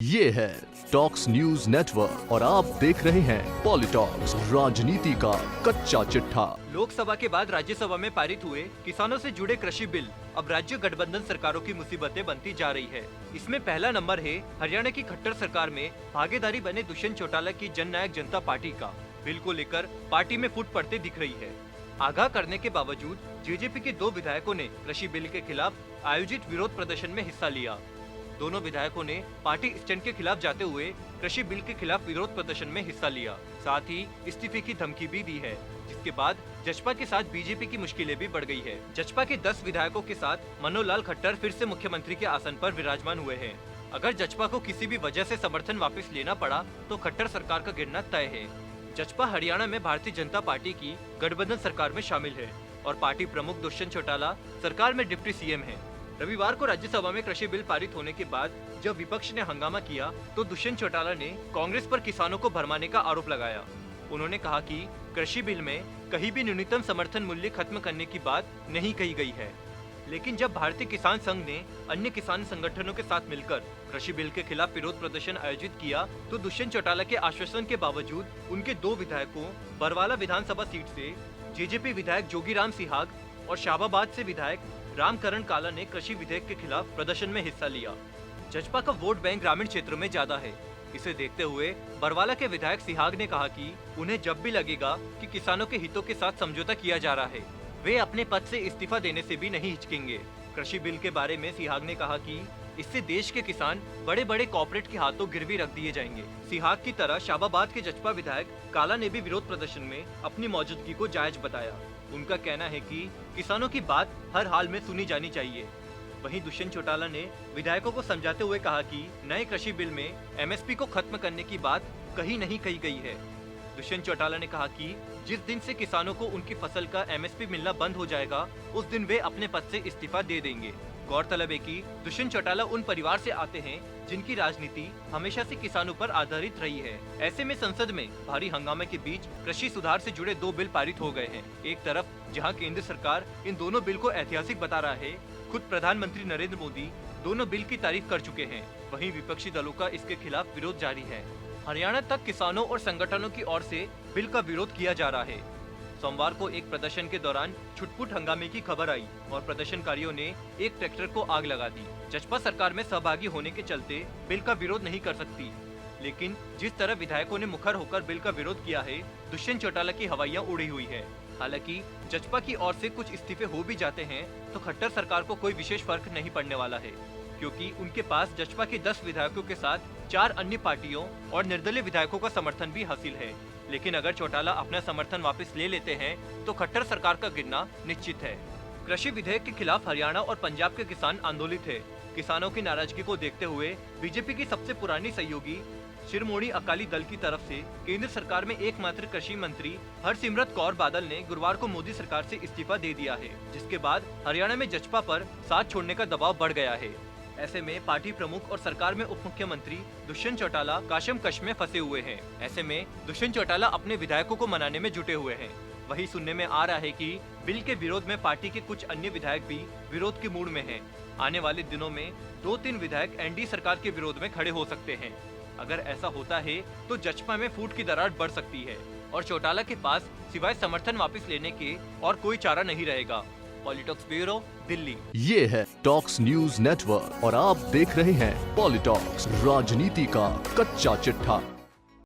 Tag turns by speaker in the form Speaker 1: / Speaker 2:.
Speaker 1: ये है talks news network और आप देख रहे हैं पॉलिटॉक्स, राजनीति का कच्चा चिट्ठा।
Speaker 2: लोकसभा के बाद राज्यसभा में पारित हुए किसानों से जुड़े कृषि बिल अब राज्य गठबंधन सरकारों की मुसीबतें बनती जा रही है। इसमें पहला नंबर है हरियाणा की खट्टर सरकार में भागीदारी बने दुष्यंत चौटाला की जननायक जनता पार्टी का। बिल को लेकर पार्टी में फूट पड़ते दिख रही है। आगाह करने के बावजूद जेजेपी के 2 विधायकों ने कृषि बिल के खिलाफ आयोजित विरोध प्रदर्शन में हिस्सा लिया। दोनों विधायकों ने पार्टी स्टैंड के खिलाफ जाते हुए कृषि बिल के खिलाफ विरोध प्रदर्शन में हिस्सा लिया। साथ ही इस्तीफे की धमकी भी दी है, जिसके बाद जसपा के साथ बीजेपी की मुश्किलें भी बढ़ गई है। जसपा के 10 विधायकों के साथ मनोहर लाल खट्टर फिर से मुख्यमंत्री के आसन पर विराजमान हुए हैं। अगर जसपा को किसी भी वजह से समर्थन वापस लेना पड़ा तो खट्टर सरकार का गिरना तय है। जसपा हरियाणा में भारतीय जनता पार्टी की गठबंधन सरकार में शामिल है और पार्टी प्रमुख दुष्यंत चौटाला सरकार में डिप्टी सीएम है। रविवार को राज्यसभा में कृषि बिल पारित होने के बाद जब विपक्ष ने हंगामा किया तो दुष्यंत चौटाला ने कांग्रेस पर किसानों को भरमाने का आरोप लगाया। उन्होंने कहा कि कृषि बिल में कहीं भी न्यूनतम समर्थन मूल्य खत्म करने की बात नहीं कही गई है, लेकिन जब भारतीय किसान संघ ने अन्य किसान संगठनों के साथ मिलकर कृषि बिल के खिलाफ विरोध प्रदर्शन आयोजित किया तो दुष्यंत चौटाला के आश्वासन के बावजूद उनके 2 विधायकों बरवाला विधानसभा सीट से जेजेपी विधायक जोगीराम सिहाग और शाबाबाद से विधायक रामकरण काला ने कृषि विधेयक के खिलाफ प्रदर्शन में हिस्सा लिया। जसपा का वोट बैंक ग्रामीण क्षेत्रों में ज्यादा है। इसे देखते हुए बरवाला के विधायक सिहाग ने कहा कि उन्हें जब भी लगेगा कि किसानों के हितों के साथ समझौता किया जा रहा है, वे अपने पद से इस्तीफा देने से भी नहीं हिचकेंगे। कृषि बिल के बारे में सिहाग ने कहा कि इससे देश के किसान बड़े बड़े कॉर्पोरेट के हाथों गिरवी रख दिए जाएंगे। सिहाग की तरह शाबाबाद के जसपा विधायक काला ने भी विरोध प्रदर्शन में अपनी मौजूदगी को जायज बताया। उनका कहना है कि किसानों की बात हर हाल में सुनी जानी चाहिए। वहीं दुष्यंत चौटाला ने विधायकों को समझाते हुए कहा कि नए कृषि बिल में एमएसपी को खत्म करने की बात कहीं नहीं कही गई है। दुष्यंत चौटाला ने कहा कि जिस दिन से किसानों को उनकी फसल का एमएसपी मिलना बंद हो जाएगा उस दिन वे अपने पद से इस्तीफा दे देंगे। गौरतलब है कि दुष्यंत चौटाला उन परिवार से आते हैं जिनकी राजनीति हमेशा से किसानों पर आधारित रही है। ऐसे में संसद में भारी हंगामे के बीच कृषि सुधार से जुड़े 2 बिल पारित हो गए हैं। एक तरफ जहां केंद्र सरकार इन दोनों बिल को ऐतिहासिक बता रहा है, खुद प्रधानमंत्री नरेंद्र मोदी दोनों बिल की तारीफ कर चुके हैं, वहीं विपक्षी दलों का इसके खिलाफ विरोध जारी है। हरियाणा तक किसानों और संगठनों की ओर से बिल का विरोध किया जा रहा है। सोमवार को एक प्रदर्शन के दौरान छुटपुट हंगामे की खबर आई और प्रदर्शनकारियों ने एक ट्रैक्टर को आग लगा दी। जसपा सरकार में सहभागी होने के चलते बिल का विरोध नहीं कर सकती, लेकिन जिस तरह विधायकों ने मुखर होकर बिल का विरोध किया है, दुष्यंत चौटाला की हवाइयां उड़ी हुई है। हालांकि जसपा की ओर से कुछ इस्तीफे हो भी जाते हैं तो खट्टर सरकार को कोई विशेष फर्क नहीं पड़ने वाला है, क्योंकि उनके पास जसपा के 10 विधायकों के साथ 4 अन्य पार्टियों और निर्दलीय विधायकों का समर्थन भी हासिल है। लेकिन अगर चौटाला अपना समर्थन वापस ले लेते हैं तो खट्टर सरकार का गिरना निश्चित है। कृषि विधेयक के खिलाफ हरियाणा और पंजाब के किसान आंदोलित है। किसानों की नाराजगी को देखते हुए बीजेपी की सबसे पुरानी सहयोगी शिरोमणि अकाली दल की तरफ से केंद्र सरकार में एकमात्र कृषि मंत्री हरसिमरत कौर बादल ने गुरुवार को मोदी सरकार से इस्तीफा दे दिया है, जिसके बाद हरियाणा में जसपा पर साथ छोड़ने का दबाव बढ़ गया है। ऐसे में पार्टी प्रमुख और सरकार में उप मुख्यमंत्री दुष्यंत चौटाला कशमकश में फंसे हुए हैं। ऐसे में दुष्यंत चौटाला अपने विधायकों को मनाने में जुटे हुए हैं। वहीं सुनने में आ रहा है कि बिल के विरोध में पार्टी के कुछ अन्य विधायक भी विरोध के मूड में हैं। आने वाले दिनों में 2-3 विधायक एनडीए सरकार के विरोध में खड़े हो सकते हैं। अगर ऐसा होता है तो जसपा में फूट की दरार बढ़ सकती है और चौटाला के पास सिवाय समर्थन वापस लेने के और कोई चारा नहीं रहेगा। पॉलिटॉक्स ब्यूरो, दिल्ली।
Speaker 1: ये है टॉक्स न्यूज नेटवर्क और आप देख रहे हैं पॉलिटॉक्स, राजनीति का कच्चा चिट्ठा।